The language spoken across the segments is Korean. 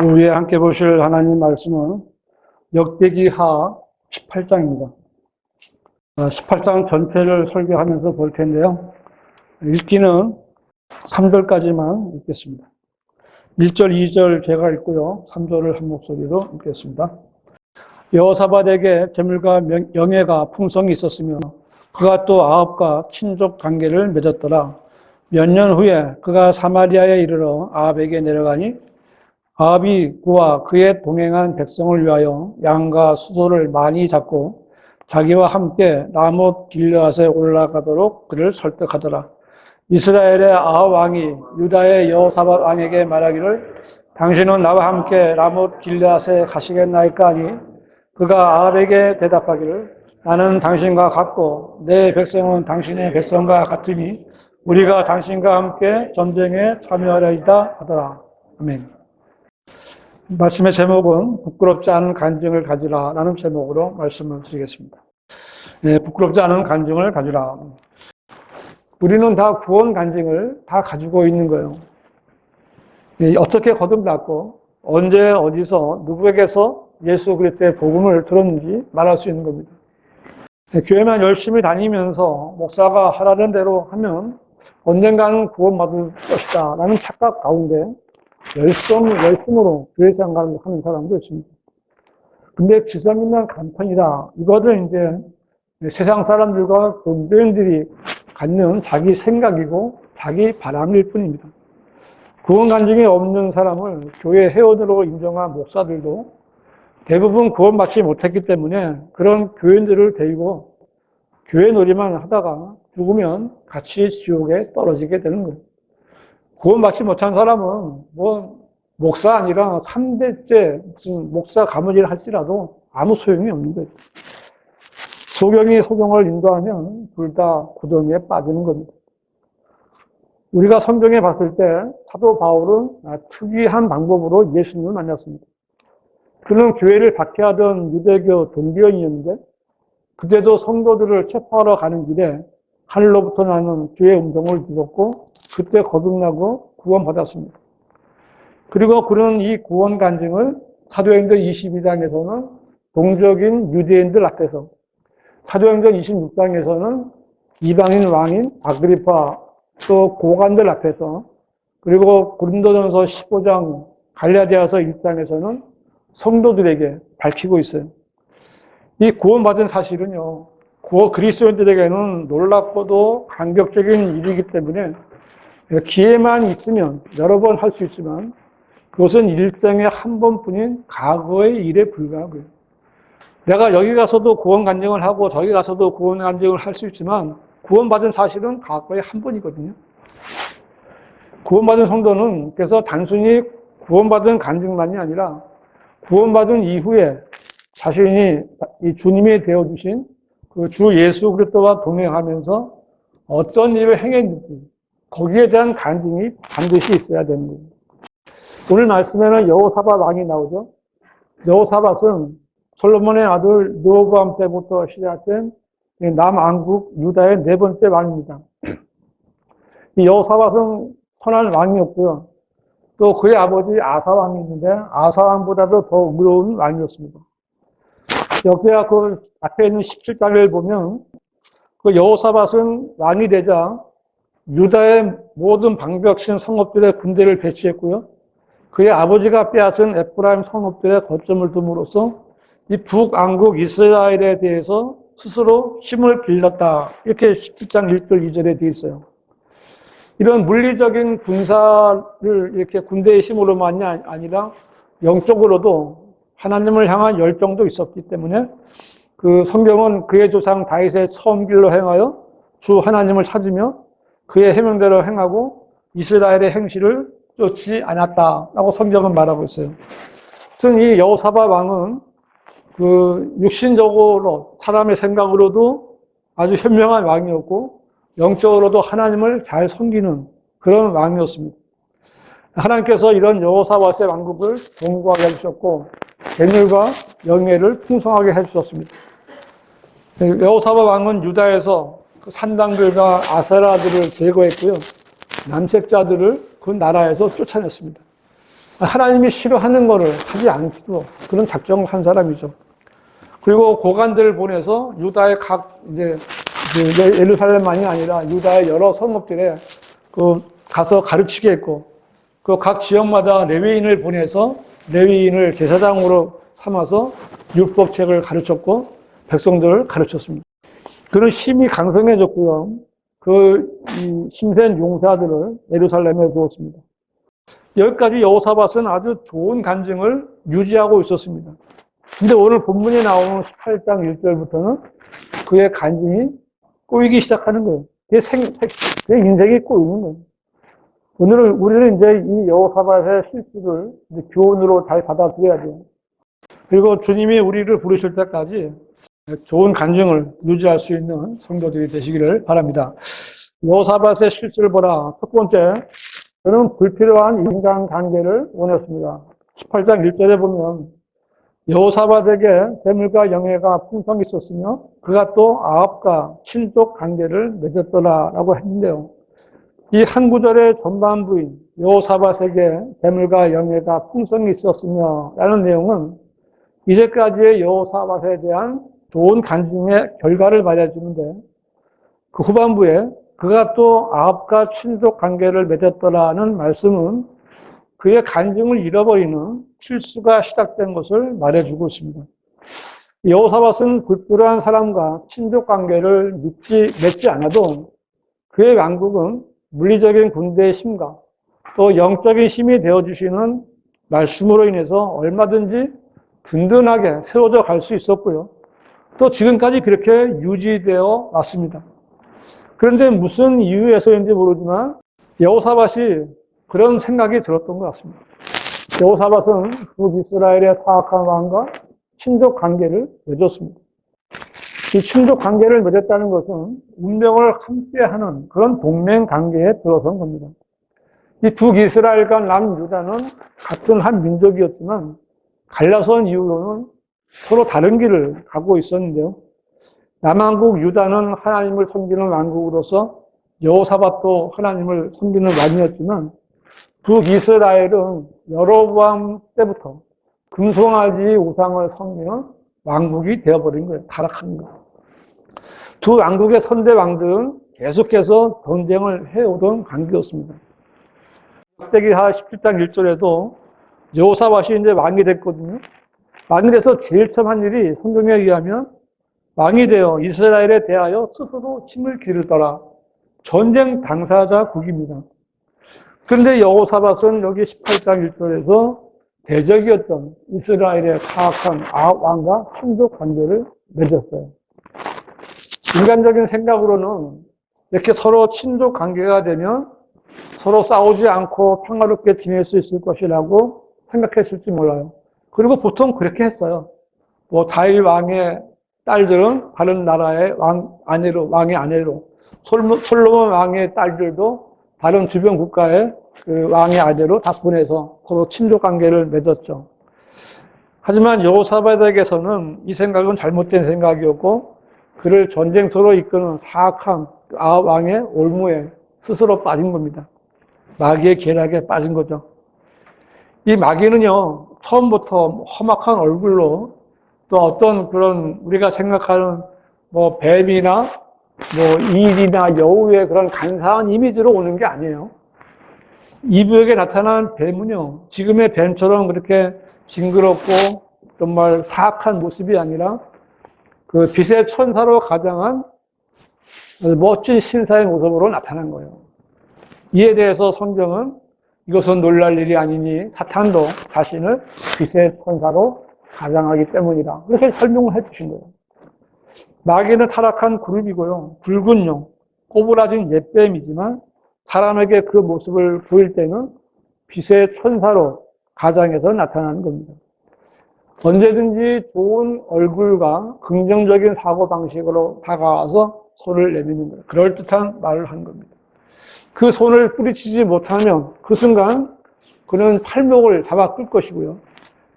우리 함께 보실 하나님 말씀은 역대기하 18장입니다. 18장 전체를 설교하면서 볼 텐데요. 읽기는 3절까지만 읽겠습니다. 1절, 2절 제가 읽고요. 3절을 한 목소리로 읽겠습니다. 여호사밧에게 재물과 영예가 풍성히 있었으며 그가 또 아합과 친족 관계를 맺었더라. 몇 년 후에 그가 사마리아에 이르러 아합에게 내려가니 아합이 그와 그의 동행한 백성을 위하여 양과 수소를 많이 잡고 자기와 함께 라못 길르앗에 올라가도록 그를 설득하더라. 이스라엘의 아합 왕이 유다의 여호사밧 왕에게 말하기를 당신은 나와 함께 라못 길르앗에 가시겠나이까 하니 그가 아합에게 대답하기를 나는 당신과 같고 내 백성은 당신의 백성과 같으니 우리가 당신과 함께 전쟁에 참여하리이다 하더라. 아멘. 말씀의 제목은 부끄럽지 않은 간증을 가지라 라는 제목으로 말씀을 드리겠습니다. 네, 부끄럽지 않은 간증을 가지라. 우리는 다 구원 간증을 다 가지고 있는 거예요. 어떻게 거듭났고 언제 어디서 누구에게서 예수 그리스도의 복음을 들었는지 말할 수 있는 겁니다. 교회만 열심히 다니면서 목사가 하라는 대로 하면 언젠가는 구원받을 것이다 라는 착각 가운데 열심으로 교회 생활을 하는 사람도 있습니다. 근데 지성있는 간판이다. 이것은 이제 세상 사람들과 교인들이 갖는 자기 생각이고 자기 바람일 뿐입니다. 구원 간증이 없는 사람을 교회 회원으로 인정한 목사들도 대부분 구원받지 못했기 때문에 그런 교인들을 데리고 교회 놀이만 하다가 죽으면 같이 지옥에 떨어지게 되는 거예요. 구원받지 못한 사람은 목사 아니라 3대째 무슨 목사 가문일 할지라도 아무 소용이 없는 거예요. 소경이 소경을 인도하면 둘 다 고정에 빠지는 겁니다. 우리가 성경에 봤을 때 사도 바울은 특이한 방법으로 예수님을 만났습니다. 그는 교회를 박해하던 유대교 종교인이었는데 그때도 성도들을 체포하러 가는 길에 하늘로부터 나는 주의 음성을 들었고 그때 거듭나고 구원받았습니다. 그리고 그는 이 구원 간증을 사도행전 22장에서는 동적인 유대인들 앞에서, 사도행전 26장에서는 이방인 왕인 아그리파 또 고관들 앞에서, 그리고 고린도전서 15장 갈라디아서 1장에서는 성도들에게 밝히고 있어요. 이 구원받은 사실은요, 그리스도인들에게는 놀랍고도 감격적인 일이기 때문에 기회만 있으면 여러 번 할 수 있지만 그것은 일생에 한 번뿐인 과거의 일에 불과하고요. 내가 여기 가서도 구원 간증을 하고 저기 가서도 구원 간증을 할 수 있지만 구원받은 사실은 과거에 한 번이거든요. 구원받은 성도는 그래서 단순히 구원받은 간증만이 아니라 구원받은 이후에 자신이 이 주님이 되어주신 그 주 예수 그리스도와 동행하면서 어떤 일을 행했는지 거기에 대한 간증이 반드시 있어야 되는 거예요. 오늘 말씀에는 여호사밧 왕이 나오죠. 여호사밧은 솔로몬의 아들 르호보암 때부터 시작된 남왕국 유다의 네 번째 왕입니다. 이 여호사밧은 선한 왕이었고요. 또 그의 아버지 아사 왕이 있는데 아사 왕보다도 더 의로운 왕이었습니다. 여기가 그 앞에 있는 17장을 보면 그 여호사밧은 왕이 되자 유다의 모든 방백신 성읍들의 군대를 배치했고요. 그의 아버지가 빼앗은 에프라임 성읍들의 거점을 둠으로써 이 북왕국 이스라엘에 대해서 스스로 힘을 빌렸다. 이렇게 17장 1절 2절에 되어 있어요. 이런 물리적인 군사를 이렇게 군대의 힘으로만이 아니라 영적으로도 하나님을 향한 열정도 있었기 때문에 그 성경은 그의 조상 다윗의 처음 길로 행하여 주 하나님을 찾으며 그의 해명대로 행하고 이스라엘의 행실을 쫓지 않았다라고 성경은 말하고 있어요. 즉 이 여호사밧 왕은 그 육신적으로 사람의 생각으로도 아주 현명한 왕이었고 영적으로도 하나님을 잘 섬기는 그런 왕이었습니다. 하나님께서 이런 여호사밧의 왕국을 견고하게 해주셨고 재물과 영예를 풍성하게 해주셨습니다. 여호사밧 왕은 유다에서 그 산당들과 아세라들을 제거했고요. 남색자들을 그 나라에서 쫓아냈습니다. 하나님이 싫어하는 거를 하지 않기로 그런 작정을 한 사람이죠. 그리고 고관들을 보내서 유다의 각 이제 예루살렘만이 아니라 유다의 여러 성읍들에 가서 가르치게 했고, 그 각 지역마다 레위인을 보내서 레위인을 제사장으로 삼아서 율법책을 가르쳤고 백성들을 가르쳤습니다. 그는 힘이 강성해졌고요. 힘센 용사들을 예루살렘에 두었습니다. 여기까지 여호사밧은 아주 좋은 간증을 유지하고 있었습니다. 근데 오늘 본문에 나오는 18장 1절부터는 그의 간증이 꼬이기 시작하는 거예요. 그의 인생이 꼬이는 거예요. 우리는 이제 이 여호사밧의 실수를 이제 교훈으로 잘 받아들여야 돼요. 그리고 주님이 우리를 부르실 때까지 좋은 간증을 유지할 수 있는 성도들이 되시기를 바랍니다. 여호사밧의 실수를 보라. 첫 번째, 그는 불필요한 인간관계를 원했습니다. 18장 1절에 보면 여호사밧에게 재물과 영예가 풍성히 있었으며 그가 또 아합과 친족 관계를 맺었더라라고 했는데요. 이 한 구절의 전반부인 여호사밧에게 재물과 영예가 풍성히 있었으며 라는 내용은 이제까지의 여호사밧에 대한 좋은 간증의 결과를 말해주는데, 그 후반부에 그가 또 아합과 친족 관계를 맺었더라는 말씀은 그의 간증을 잃어버리는 실수가 시작된 것을 말해주고 있습니다. 여호사밧은 불필요한 사람과 친족 관계를 맺지 않아도 그의 왕국은 물리적인 군대의 힘과 또 영적인 힘이 되어주시는 말씀으로 인해서 얼마든지 든든하게 세워져 갈 수 있었고요. 또 지금까지 그렇게 유지되어 왔습니다. 그런데 무슨 이유에서인지 모르지만 여호사밧이 그런 생각이 들었던 것 같습니다. 여호사밧은 북이스라엘의 사악한 왕과 친족 관계를 맺었습니다. 이 친족 관계를 맺었다는 것은 운명을 함께하는 그런 동맹 관계에 들어선 겁니다. 이 북이스라엘과 남유다는 같은 한 민족이었지만 갈라선 이후로는 서로 다른 길을 가고 있었는데요. 남왕국 유다는 하나님을 섬기는 왕국으로서 여호사밧도 하나님을 섬기는 왕이었지만 북이스라엘은 여로보암 때부터 금송아지 우상을 섬기는 왕국이 되어버린 거예요. 타락한 거예요. 두 왕국의 선대 왕들은 계속해서 전쟁을 해오던 관계였습니다. 역대기하 17장 1절에도 여호사밧이 이제 왕이 됐거든요. 왕이 돼서 제일 처음 한 일이 성경에 의하면 왕이 되어 이스라엘에 대하여 스스로 침을 기르더라. 전쟁 당사자국입니다. 그런데 여호사밧은 여기 18장 1절에서 대적이었던 이스라엘의 사악한 아합 왕과 친족 관계를 맺었어요. 인간적인 생각으로는 이렇게 서로 친족 관계가 되면 서로 싸우지 않고 평화롭게 지낼 수 있을 것이라고 생각했을지 몰라요. 그리고 보통 그렇게 했어요. 다윗 왕의 딸들은 다른 나라의 왕의 아내로, 솔로몬 왕의 딸들도 다른 주변 국가의 그 왕의 아내로 다 보내서 서로 친족 관계를 맺었죠. 하지만 여호사밧에게서는 이 생각은 잘못된 생각이었고, 그를 전쟁터로 이끄는 사악한 아합 왕의 올무에 스스로 빠진 겁니다. 마귀의 계략에 빠진 거죠. 이 마귀는요, 처음부터 험악한 얼굴로 또 어떤 그런 우리가 생각하는 뱀이나 일이나 여우의 그런 간사한 이미지로 오는 게 아니에요. 이브에게 나타난 뱀은요, 지금의 뱀처럼 그렇게 징그럽고 정말 사악한 모습이 아니라 그 빛의 천사로 가장한 멋진 신사의 모습으로 나타난 거예요. 이에 대해서 성경은 이것은 놀랄 일이 아니니 사탄도 자신을 빛의 천사로 가장하기 때문이다. 이렇게 설명을 해 주신 거예요. 마귀는 타락한 그룹이고요. 붉은 용, 꼬부라진 옛뱀이지만 사람에게 그 모습을 보일 때는 빛의 천사로 가장해서 나타나는 겁니다. 언제든지 좋은 얼굴과 긍정적인 사고방식으로 다가와서 손을 내미는 거예요. 그럴듯한 말을 하는 겁니다. 그 손을 뿌리치지 못하면 그 순간 그는 팔목을 잡아 끌 것이고요.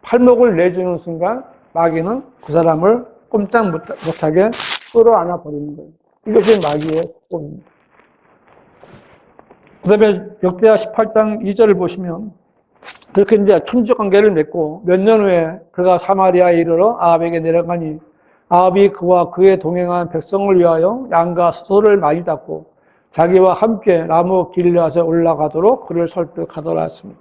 팔목을 내주는 순간 마귀는 그 사람을 꼼짝 못하게 끌어안아 버리는 거예요. 이것이 마귀의 속성입니다. 그 다음에 역대하 18장 2절을 보시면 그렇게 이제 친족 관계를 맺고 몇 년 후에 그가 사마리아에 이르러 아합에게 내려가니 아합이 그와 그의 동행한 백성을 위하여 양과 소를 많이 닦고 자기와 함께 나무 길앗에 올라가도록 그를 설득하더라 했습니다.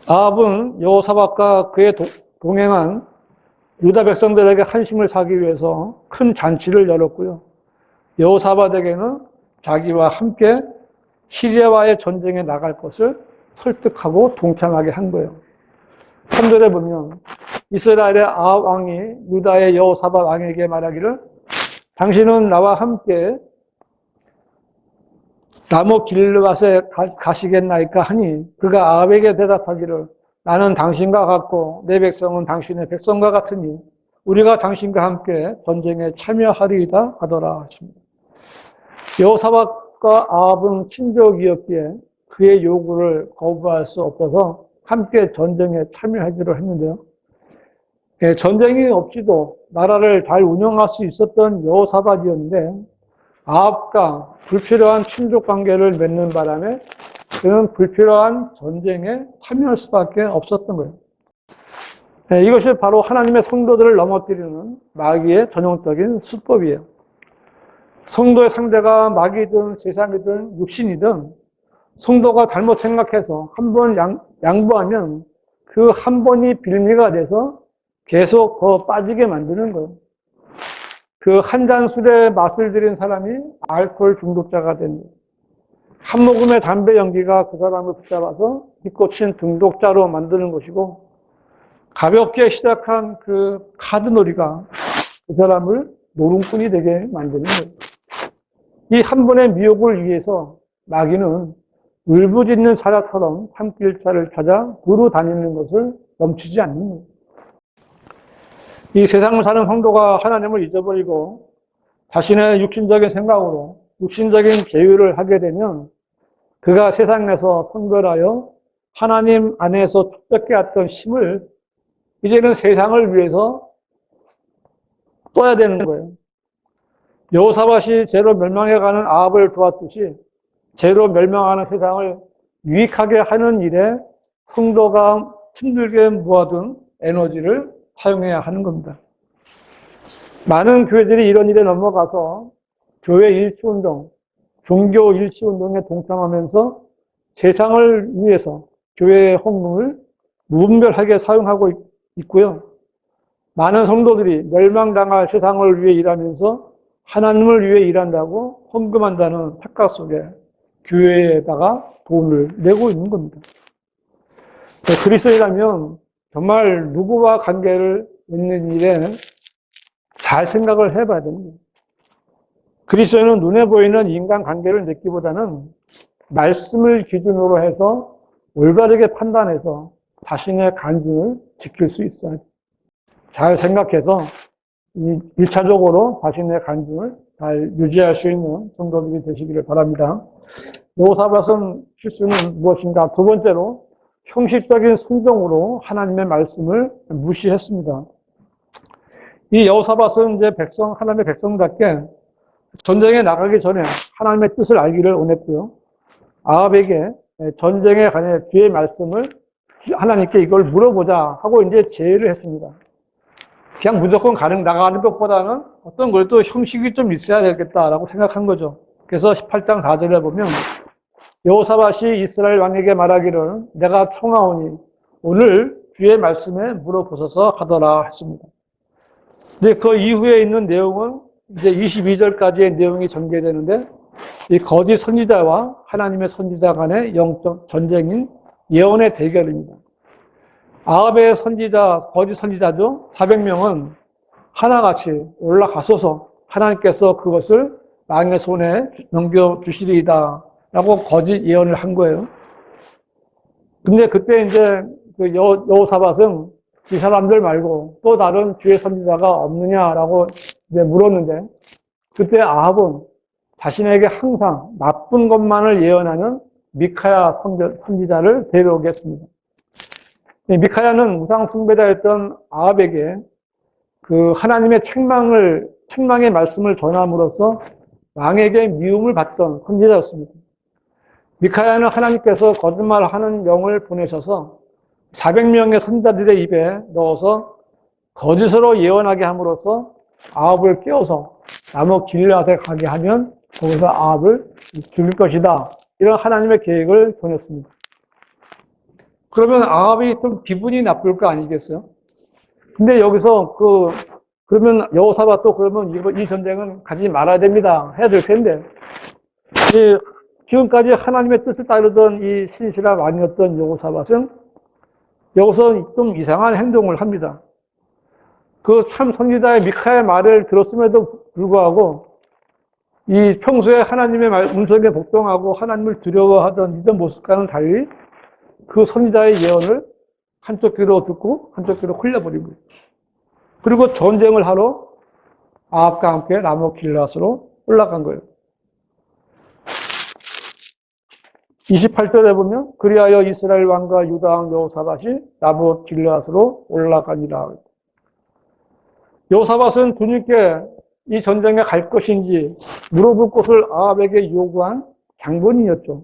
아합은 여호사밧과 그의 동행한 유다 백성들에게 한심을 사기 위해서 큰 잔치를 열었고요. 여호사밧에게는 자기와 함께 시리아와의 전쟁에 나갈 것을 설득하고 동참하게 한 거예요. 3절에 보면 이스라엘의 아합 왕이 유다의 여호사밧 왕에게 말하기를 당신은 나와 함께 나무 길앗에 가시겠나이까 하니 그가 아합에게 대답하기를 나는 당신과 같고 내 백성은 당신의 백성과 같으니 우리가 당신과 함께 전쟁에 참여하리이다 하더라 하십니다. 여호사밧과 아합은 친족이었기에 그의 요구를 거부할 수 없어서 함께 전쟁에 참여하기로 했는데요. 전쟁이 없이도 나라를 잘 운영할 수 있었던 여호사밧이었는데 아합과 불필요한 친족 관계를 맺는 바람에 그는 불필요한 전쟁에 참여할 수밖에 없었던 거예요. 이것이 바로 하나님의 성도들을 넘어뜨리는 마귀의 전형적인 수법이에요. 성도의 상대가 마귀든 세상이든 육신이든 성도가 잘못 생각해서 한 번 양보하면 그 한 번이 빌미가 돼서 계속 더 빠지게 만드는 거예요. 그 한 잔 술에 맛을 들인 사람이 알코올 중독자가 됩니다. 한 모금의 담배 연기가 그 사람을 붙잡아서 비꼬친 중독자로 만드는 것이고 가볍게 시작한 그 카드놀이가 그 사람을 노름꾼이 되게 만드는 거예요. 이 한 번의 미혹을 위해서 마귀는 울부짖는 사자처럼 산길자를 찾아 두루 다니는 것을 멈추지 않는 거예요. 이 세상을 사는 성도가 하나님을 잊어버리고 자신의 육신적인 생각으로 육신적인 계율을 하게 되면 그가 세상에서 선별하여 하나님 안에서 축적해 왔던 힘을 이제는 세상을 위해서 써야 되는 거예요. 여호사밧이 죄로 멸망해가는 아합을 도왔듯이 죄로 멸망하는 세상을 유익하게 하는 일에 성도가 힘들게 모아둔 에너지를 사용해야 하는 겁니다. 많은 교회들이 이런 일에 넘어가서 교회 일치운동, 종교 일치운동에 동참하면서 세상을 위해서 교회의 헌금을 무분별하게 사용하고 있고요. 많은 성도들이 멸망당할 세상을 위해 일하면서 하나님을 위해 일한다고 헌금한다는 착각 속에 교회에다가 돈을 내고 있는 겁니다. 그리스도인이라면 정말 누구와 관계를 맺는 일에 잘 생각을 해봐야 됩니다. 그리스도인은 눈에 보이는 인간관계를 맺기보다는 말씀을 기준으로 해서 올바르게 판단해서 자신의 간증을 지킬 수 있어요. 잘 생각해서 1차적으로 자신의 간증을 잘 유지할 수 있는 성도들이 되시기를 바랍니다. 여호사밧은 실수는 무엇인가? 두 번째로 형식적인 순종으로 하나님의 말씀을 무시했습니다. 이 여호사밧은 이제 하나님의 백성답게 전쟁에 나가기 전에 하나님의 뜻을 알기를 원했고요. 아합에게 전쟁에 관해 주의 말씀을 하나님께 이걸 물어보자 하고 이제 제의를 했습니다. 그냥 무조건 나가는 것보다는 어떤 그래도 형식이 좀 있어야 되겠다라고 생각한 거죠. 그래서 18장 4절에 보면 여호사밧이 이스라엘 왕에게 말하기를 내가 청하오니 오늘 주의 말씀에 물어보소서 하더라 했습니다. 근데 그 이후에 있는 내용은 이제 22절까지의 내용이 전개되는데 이 거짓 선지자와 하나님의 선지자 간의 영적 전쟁인 예언의 대결입니다. 아합의 선지자, 거짓 선지자죠. 400명은 하나같이 올라가소서 하나님께서 그것을 왕의 손에 넘겨주시리이다 라고 거짓 예언을 한 거예요. 근데 그때 이제 그 여호사밧은 이 사람들 말고 또 다른 주의 선지자가 없느냐라고 이제 물었는데 그때 아합은 자신에게 항상 나쁜 것만을 예언하는 미카야 선지자를 데려오겠습니다. 미카야는 우상 숭배자였던 아합에게 그 하나님의 책망의 말씀을 전함으로써 왕에게 미움을 받던 선지자였습니다. 미카야는 하나님께서 거짓말하는 영을 보내셔서 400명의 선자들의 입에 넣어서 거짓으로 예언하게 함으로써 아합을 깨워서 나무 길앗에 가게 하면 거기서 아합을 죽일 것이다. 이런 하나님의 계획을 보냈습니다. 그러면 아합이 좀 기분이 나쁠 거 아니겠어요? 근데 여기서 그러면 여호사밧도 그러면 이 전쟁은 가지 말아야 됩니다. 해야 될 텐데. 지금까지 하나님의 뜻을 따르던 이 신실한 왕이었던 여호사밧은 여기서 좀 이상한 행동을 합니다. 그 참 선지자의 미카의 말을 들었음에도 불구하고 이 평소에 하나님의 음성에 복종하고 하나님을 두려워하던 이런 모습과는 달리 그 선지자의 예언을 한쪽 귀로 듣고 한쪽 귀로 흘려버린 거예요. 그리고 전쟁을 하러 아합과 함께 나무 길앗으로 올라간 거예요. 28절에 보면 그리하여 이스라엘 왕과 유다 왕 여호사밧이 나무 길앗으로 올라가니라. 여호사밧은 주님께 이 전쟁에 갈 것인지 물어볼 것을 아합에게 요구한 장본인이었죠.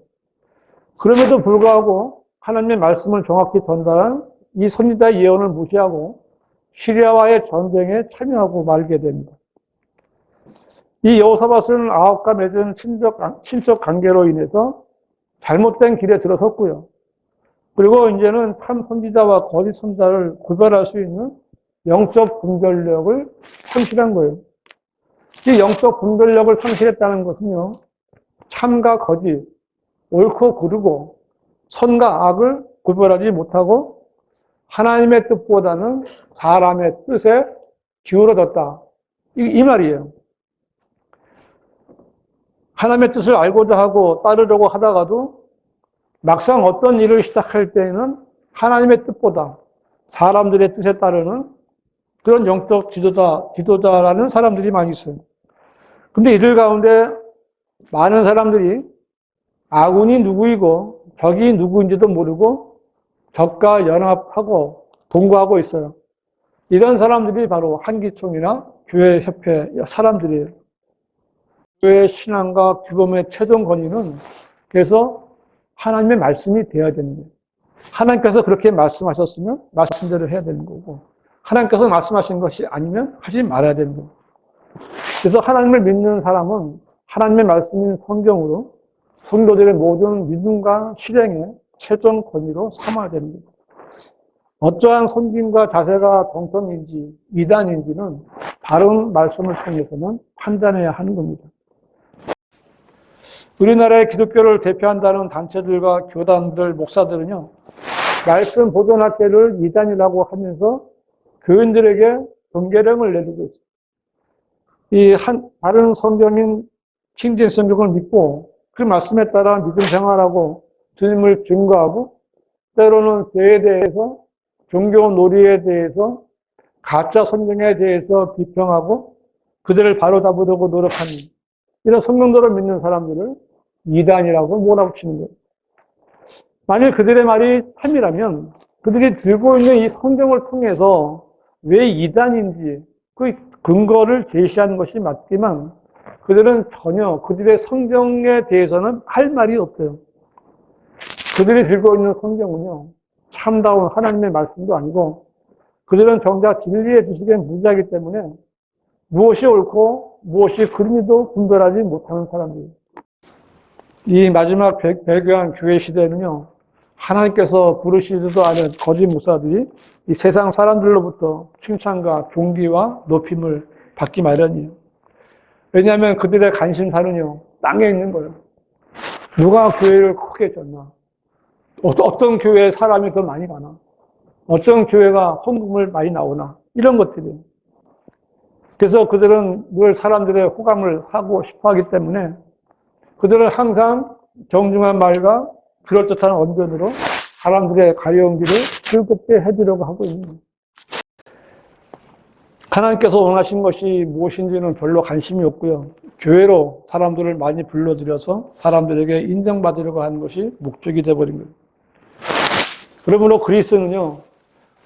그럼에도 불구하고 하나님의 말씀을 정확히 전달한 이 선지자의 예언을 무시하고 시리아와의 전쟁에 참여하고 말게 됩니다. 이 여호사밧은 아합과 맺은 친척 관계로 인해서 잘못된 길에 들어섰고요. 그리고 이제는 참 선지자와 거짓 선지자를 구별할 수 있는 영적 분별력을 상실한 거예요. 이 영적 분별력을 상실했다는 것은요, 참과 거짓, 옳고 그르고 선과 악을 구별하지 못하고 하나님의 뜻보다는 사람의 뜻에 기울어졌다. 이 말이에요. 하나님의 뜻을 알고자 하고 따르려고 하다가도 막상 어떤 일을 시작할 때에는 하나님의 뜻보다 사람들의 뜻에 따르는 그런 영적 지도자라는 사람들이 많이 있어요. 근데 이들 가운데 많은 사람들이 아군이 누구이고 적이 누구인지도 모르고 적과 연합하고 동거하고 있어요. 이런 사람들이 바로 한기총이나 교회협회 사람들이에요. 교회의 신앙과 규범의 최종 권위는 그래서 하나님의 말씀이 되어야 됩니다. 하나님께서 그렇게 말씀하셨으면 말씀대로 해야 되는 거고 하나님께서 말씀하신 것이 아니면 하지 말아야 되는 거고 그래서 하나님을 믿는 사람은 하나님의 말씀인 성경으로 성도들의 모든 믿음과 실행의 최종 권위로 삼아야 됩니다. 어떠한 섬김과 자세가 정통인지 이단인지는 바른 말씀을 통해서는 판단해야 하는 겁니다. 우리나라의 기독교를 대표한다는 단체들과 교단들, 목사들은요, 말씀 보존학계를 이단이라고 하면서 교인들에게 경계령을 내리고 있습니다. 다른 성경인 킹제임스 성경을 믿고 그 말씀에 따라 믿음 생활하고 주님을 증거하고 때로는 죄에 대해서 종교 놀이에 대해서 가짜 성경에 대해서 비평하고 그들을 바로잡으려고 노력하는 이런 성경들을 믿는 사람들을 이단이라고 몰아붙이는 거예요. 만일 그들의 말이 참이라면 그들이 들고 있는 이 성경을 통해서 왜 이단인지 그 근거를 제시하는 것이 맞지만 그들은 전혀 그들의 성경에 대해서는 할 말이 없어요. 그들이 들고 있는 성경은요, 참다운 하나님의 말씀도 아니고 그들은 정작 진리의 지식에 무지하기 때문에 무엇이 옳고 무엇이 그른지도 분별하지 못하는 사람들이에요. 이 마지막 배교한 교회 시대는요, 하나님께서 부르시지도 않은 거짓 목사들이 이 세상 사람들로부터 칭찬과 존귀와 높임을 받기 마련이에요. 왜냐하면 그들의 관심사는요, 땅에 있는 거예요. 누가 교회를 크게 졌나? 어떤 교회에 사람이 더 많이 가나? 어떤 교회가 헌금을 많이 나오나? 이런 것들이에요. 그래서 그들은 늘 사람들의 호감을 하고 싶어 하기 때문에 그들은 항상 정중한 말과 그럴듯한 언변으로 사람들의 가려운 길을 즐겁게 해주려고 하고 있는 거예요. 하나님께서 원하신 것이 무엇인지는 별로 관심이 없고요. 교회로 사람들을 많이 불러들여서 사람들에게 인정받으려고 하는 것이 목적이 되어버린 거예요. 그러므로 그리스도는요,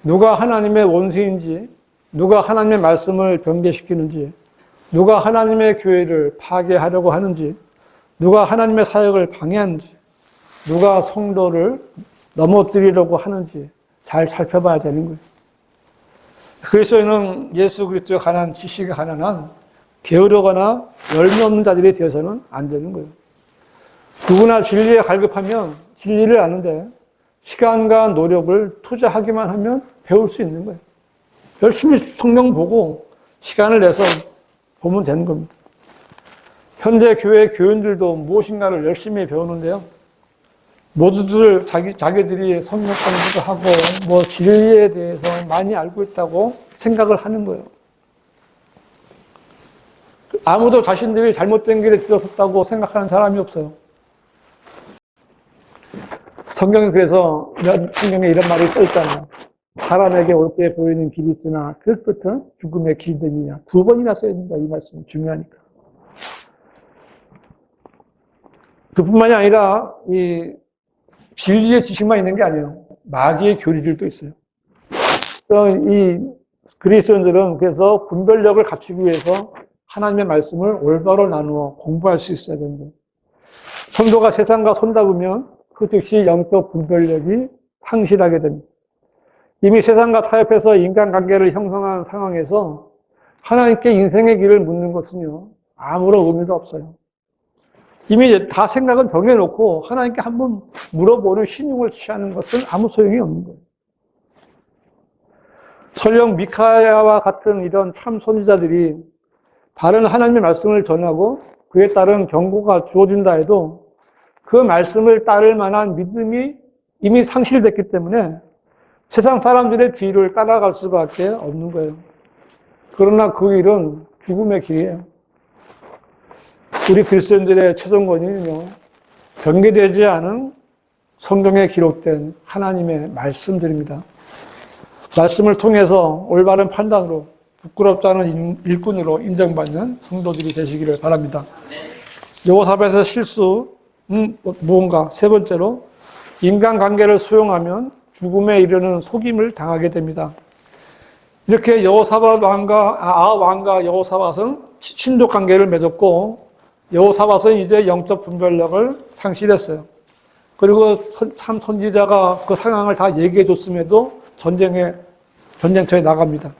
누가 하나님의 원수인지, 누가 하나님의 말씀을 변개시키는지, 누가 하나님의 교회를 파괴하려고 하는지, 누가 하나님의 사역을 방해하는지, 누가 성도를 넘어뜨리려고 하는지 잘 살펴봐야 되는 거예요. 그리스도인은 예수 그리스도에 관한 지식에 관한 한 게으르거나 열매 없는 자들이 되어서는 안 되는 거예요. 누구나 진리에 갈급하면 진리를 아는데 시간과 노력을 투자하기만 하면 배울 수 있는 거예요. 열심히 성경 보고 시간을 내서 보면 되는 겁니다. 현재 교회 교인들도 무엇인가를 열심히 배우는데요. 모두들 자기들이 성경 공부도 하고 뭐 진리에 대해서 많이 알고 있다고 생각을 하는 거예요. 아무도 자신들이 잘못된 길에 들어섰다고 생각하는 사람이 없어요. 성경에 그래서 성경에 이런 말이 써 있잖아요. 사람에게 옳게 보이는 길이 있으나 그 끝은 죽음의 길들이냐. 2번이나 써야 된다. 이 말씀 중요하니까. 그뿐만이 아니라 이 진리의 지식만 있는 게 아니에요. 마귀의 교리들도 있어요. 이 그리스도인들은 그래서 분별력을 갖추기 위해서 하나님의 말씀을 올바로 나누어 공부할 수 있어야 됩니다. 성도가 세상과 손잡으면 그 즉시 영적 분별력이 상실하게 됩니다. 이미 세상과 타협해서 인간관계를 형성한 상황에서 하나님께 인생의 길을 묻는 것은요, 아무런 의미도 없어요. 이미 다 생각은 정해놓고 하나님께 한번 물어보는 신용을 취하는 것은 아무 소용이 없는 거예요. 설령 미카야와 같은 이런 참 선지자들이 바른 하나님의 말씀을 전하고 그에 따른 경고가 주어진다 해도 그 말씀을 따를 만한 믿음이 이미 상실됐기 때문에 세상 사람들의 뒤를 따라갈 수밖에 없는 거예요. 그러나 그 길은 죽음의 길이에요. 우리 그리스도인들의 최종 권위는요, 변개되지 않은 성경에 기록된 하나님의 말씀들입니다. 말씀을 통해서 올바른 판단으로 부끄럽지 않은 일꾼으로 인정받는 성도들이 되시기를 바랍니다. 여호사밧의 실수는 무언가? 세 번째로, 인간관계를 수용하면 죽음에 이르는 속임을 당하게 됩니다. 이렇게 여호사밧 왕과 아합 왕과 여호사밧은 친족 관계를 맺었고 여호사밧은 이제 영적 분별력을 상실했어요. 그리고 참 선지자가 그 상황을 다 얘기해 줬음에도 전쟁터에 나갑니다.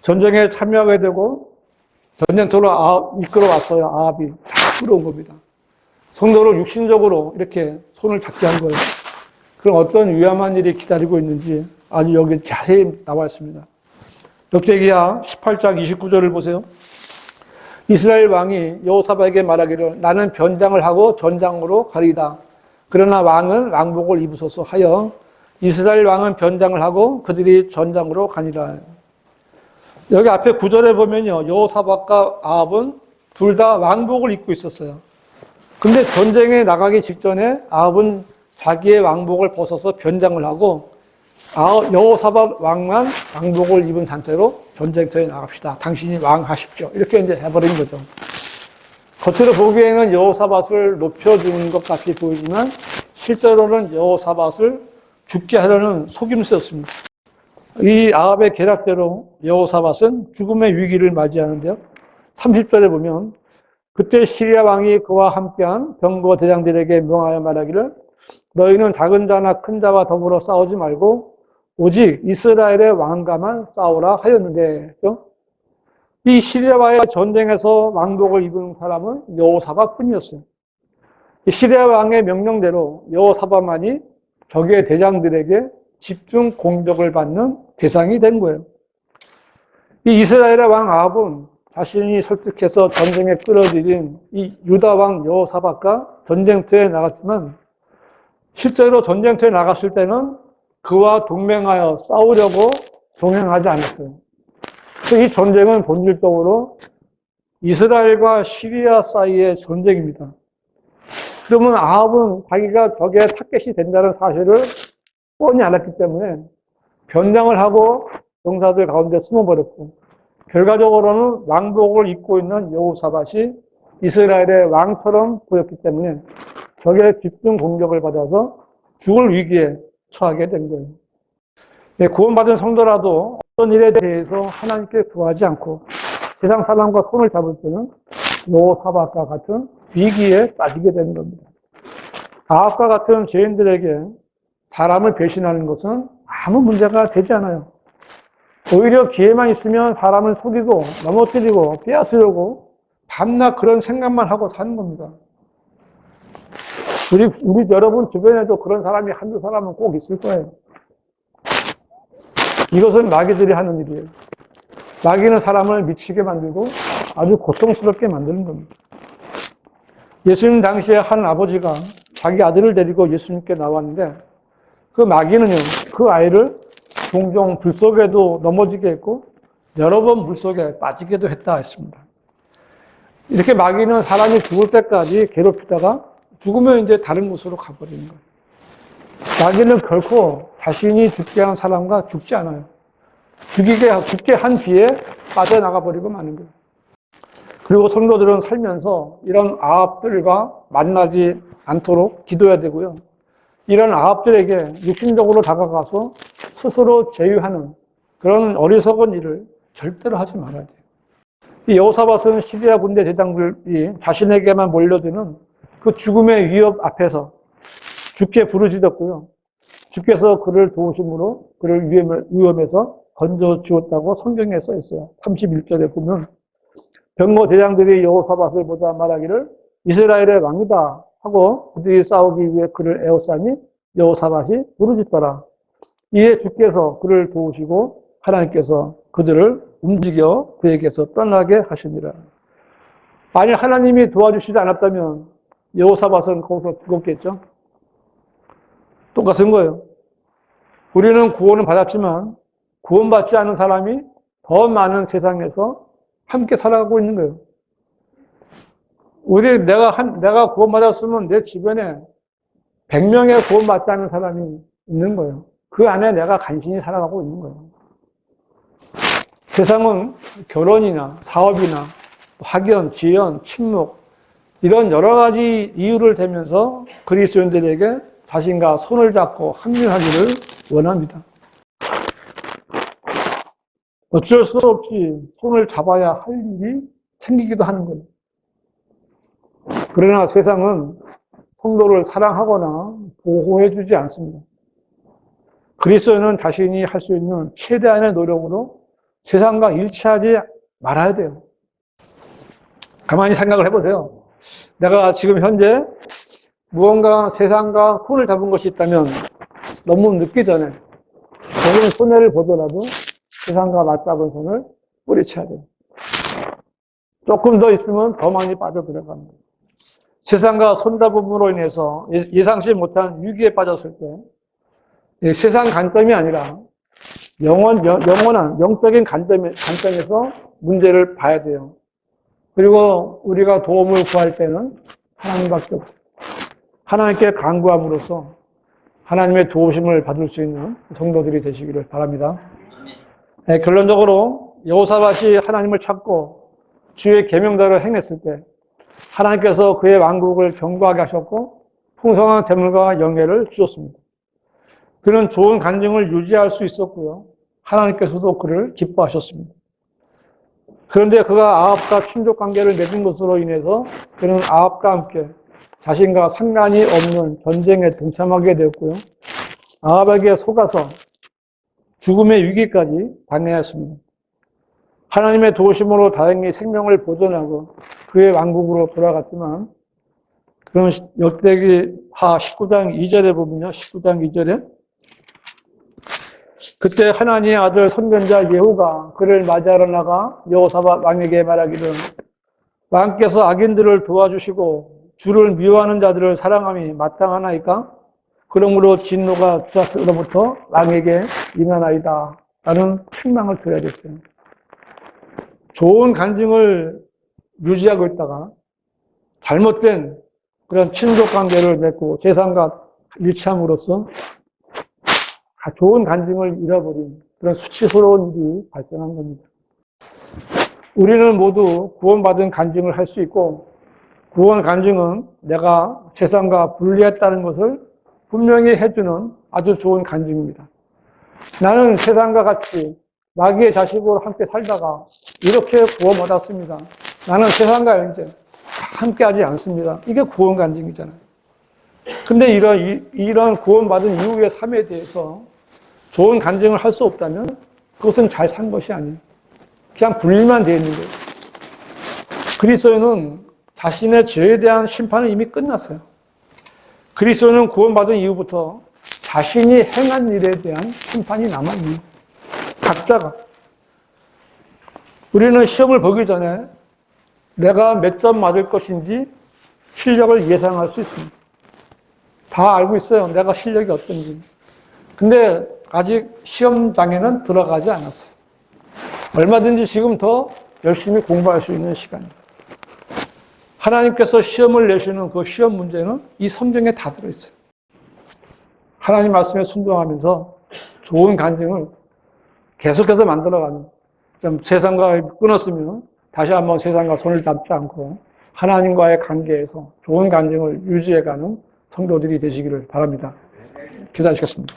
전쟁에 참여하게 되고 전쟁터로 이끌어왔어요. 아합이 다 끌어온 겁니다. 성도를 육신적으로 이렇게 손을 잡게 한 거예요. 그럼 어떤 위험한 일이 기다리고 있는지 아주 여기 자세히 나와 있습니다. 역대기야 18장 29절을 보세요. 이스라엘 왕이 여호사밧에게 말하기를 나는 변장을 하고 전장으로 가리이다. 그러나 왕은 왕복을 입으소서 하여 이스라엘 왕은 변장을 하고 그들이 전장으로 가니라. 여기 앞에 9절에 보면요. 여호사밧과 아합은 둘 다 왕복을 입고 있었어요. 근데 전쟁에 나가기 직전에 아합은 자기의 왕복을 벗어서 변장을 하고 여호사밧 왕만 왕복을 입은 상태로 전쟁터에 나갑시다. 당신이 왕하십시오. 이렇게 이제 해버린 거죠. 겉으로 보기에는 여호사밧을 높여주는 것 같이 보이지만 실제로는 여호사밧을 죽게 하려는 속임수였습니다. 이 아합의 계략대로 여호사밧은 죽음의 위기를 맞이하는데요. 30절에 보면 그때 시리아 왕이 그와 함께한 병거 대장들에게 명하여 말하기를 너희는 작은 자나 큰 자와 더불어 싸우지 말고 오직 이스라엘의 왕과만 싸우라 하였는데 이 시리아와의 전쟁에서 왕복을 입은 사람은 여호사밧뿐이었어요. 시리아 왕의 명령대로 여호사밧만이 적의 대장들에게 집중 공격을 받는 대상이 된 거예요. 이 이스라엘의 왕 아합은 자신이 설득해서 전쟁에 끌어들인 이 유다 왕 여호사밧과 전쟁터에 나갔지만 실제로 전쟁터에 나갔을 때는 그와 동맹하여 싸우려고 동행하지 않았어요. 이 전쟁은 본질적으로 이스라엘과 시리아 사이의 전쟁입니다. 그러면 아합은 자기가 적의 타겟이 된다는 사실을 뻔히 알았기 때문에 변장을 하고 병사들 가운데 숨어버렸고 결과적으로는 왕복을 입고 있는 여호사밧이 이스라엘의 왕처럼 보였기 때문에 적의 집중 공격을 받아서 죽을 위기에 처하게 된 거예요. 구원받은 성도라도 어떤 일에 대해서 하나님께 구하지 않고 세상 사람과 손을 잡을 때는 여호사밧과 같은 위기에 빠지게 되는 겁니다. 아합과 같은 죄인들에게 사람을 배신하는 것은 아무 문제가 되지 않아요. 오히려 기회만 있으면 사람을 속이고 넘어뜨리고 빼앗으려고 밤낮 그런 생각만 하고 사는 겁니다. 우리 여러분 주변에도 그런 사람이 한두 사람은 꼭 있을 거예요. 이것은 마귀들이 하는 일이에요. 마귀는 사람을 미치게 만들고 아주 고통스럽게 만드는 겁니다. 예수님 당시에 한 아버지가 자기 아들을 데리고 예수님께 나왔는데 그 마귀는요, 그 아이를 종종 불 속에도 넘어지게 했고 여러 번 물 속에 빠지게도 했다 했습니다. 이렇게 마귀는 사람이 죽을 때까지 괴롭히다가 죽으면 이제 다른 곳으로 가버리는 거예요. 마귀는 결코 자신이 죽게 한 사람과 죽지 않아요. 죽게 한 뒤에 빠져나가 버리고 마는 거예요. 그리고 성도들은 살면서 이런 아합들과 만나지 않도록 기도해야 되고요. 이런 아합들에게 육신적으로 다가가서 스스로 제휴하는 그런 어리석은 일을 절대로 하지 말아야 돼요. 이 여호사밧은 시리아 군대 대장들이 자신에게만 몰려드는 그 죽음의 위협 앞에서 주께 부르짖었고요. 주께서 그를 도우심으로 그를 위험에서 건져 주었다고 성경에 써 있어요. 31절에 보면 병거 대장들이 여호사밧을 보자 말하기를 이스라엘의 왕이다 하고 그들이 싸우기 위해 그를 에워싸니 여호사밧이 부르짖더라. 이에 주께서 그를 도우시고 하나님께서 그들을 움직여 그에게서 떠나게 하시니라. 만약 하나님이 도와주시지 않았다면 여호사밧은 거기서 죽었겠죠. 똑같은 거예요. 우리는 구원을 받았지만 구원받지 않은 사람이 더 많은 세상에서 함께 살아가고 있는 거예요. 내가 구원받았으면 내 주변에 100명의 구원받지 않은 사람이 있는 거예요. 그 안에 내가 간신히 살아가고 있는 거예요. 세상은 결혼이나 사업이나 학연, 지연, 친목 이런 여러 가지 이유를 대면서 그리스도인들에게 자신과 손을 잡고 합류하기를 원합니다. 어쩔 수 없이 손을 잡아야 할 일이 생기기도 하는 거예요. 그러나 세상은 성도를 사랑하거나 보호해주지 않습니다. 그리스도인은 자신이 할 수 있는 최대한의 노력으로 세상과 일치하지 말아야 돼요. 가만히 생각을 해보세요. 내가 지금 현재 무언가 세상과 손을 잡은 것이 있다면 너무 늦기 전에 조금 손해를 보더라도 세상과 맞잡은 손을 뿌리쳐야 돼요. 조금 더 있으면 더 많이 빠져들어갑니다. 세상과 손잡음으로 인해서 예상치 못한 위기에 빠졌을 때 세상 관점이 아니라 영원한 영적인 관점에서 문제를 봐야 돼요. 그리고 우리가 도움을 구할 때는 하나님밖에 없어요. 하나님께 간구함으로써 하나님의 도우심을 받을 수 있는 성도들이 되시기를 바랍니다. 네, 결론적으로 여호사밧이 하나님을 찾고 주의 계명대로 행했을 때 하나님께서 그의 왕국을 견고하게 하셨고 풍성한 재물과 영예를 주셨습니다. 그는 좋은 간증을 유지할 수 있었고요. 하나님께서도 그를 기뻐하셨습니다. 그런데 그가 아합과 친족 관계를 맺은 것으로 인해서 그는 아합과 함께 자신과 상관이 없는 전쟁에 동참하게 되었고요. 아합에게 속아서 죽음의 위기까지 당해했습니다. 하나님의 도우심으로 다행히 생명을 보존하고 그의 왕국으로 돌아갔지만 그런 역대기하 19장 2절에 보면요. 19장 2절에 그때 하나님의 아들 선견자 예후가 그를 맞이하러 나가 여호사밧 왕에게 말하기를 왕께서 악인들을 도와주시고 주를 미워하는 자들을 사랑함이 마땅하나이까? 그러므로 진노가 주사로부터 왕에게 임하나이다. 라는 책망을 드려야 됐어요. 좋은 간증을 유지하고 있다가 잘못된 그런 친족 관계를 맺고 재산과 일치함으로써 좋은 간증을 잃어버린 그런 수치스러운 일이 발생한 겁니다. 우리는 모두 구원받은 간증을 할 수 있고 구원 간증은 내가 재산과 분리했다는 것을 분명히 해주는 아주 좋은 간증입니다. 나는 세상과 같이 마귀의 자식으로 함께 살다가 이렇게 구원받았습니다. 나는 세상과 이제 함께하지 않습니다. 이게 구원 간증이잖아요. 근데 이런 구원받은 이후의 삶에 대해서 좋은 간증을 할 수 없다면 그것은 잘 산 것이 아니에요. 그냥 분리만 되어 있는 거예요. 그리스도인은 자신의 죄에 대한 심판은 이미 끝났어요. 그리스도인은 구원받은 이후부터 자신이 행한 일에 대한 심판이 남아있는 각자가. 우리는 시험을 보기 전에 내가 몇 점 맞을 것인지 실력을 예상할 수 있습니다. 다 알고 있어요. 내가 실력이 어떤지. 근데 아직 시험장에는 들어가지 않았어요. 얼마든지 지금 더 열심히 공부할 수 있는 시간입니다. 하나님께서 시험을 내시는 그 시험 문제는 이 성경에 다 들어있어요. 하나님 말씀에 순종하면서 좋은 간증을 계속해서 만들어가는, 좀 세상과 끊었으면 다시 한번 세상과 손을 잡지 않고 하나님과의 관계에서 좋은 간증을 유지해가는 성도들이 되시기를 바랍니다. 기도하시겠습니다.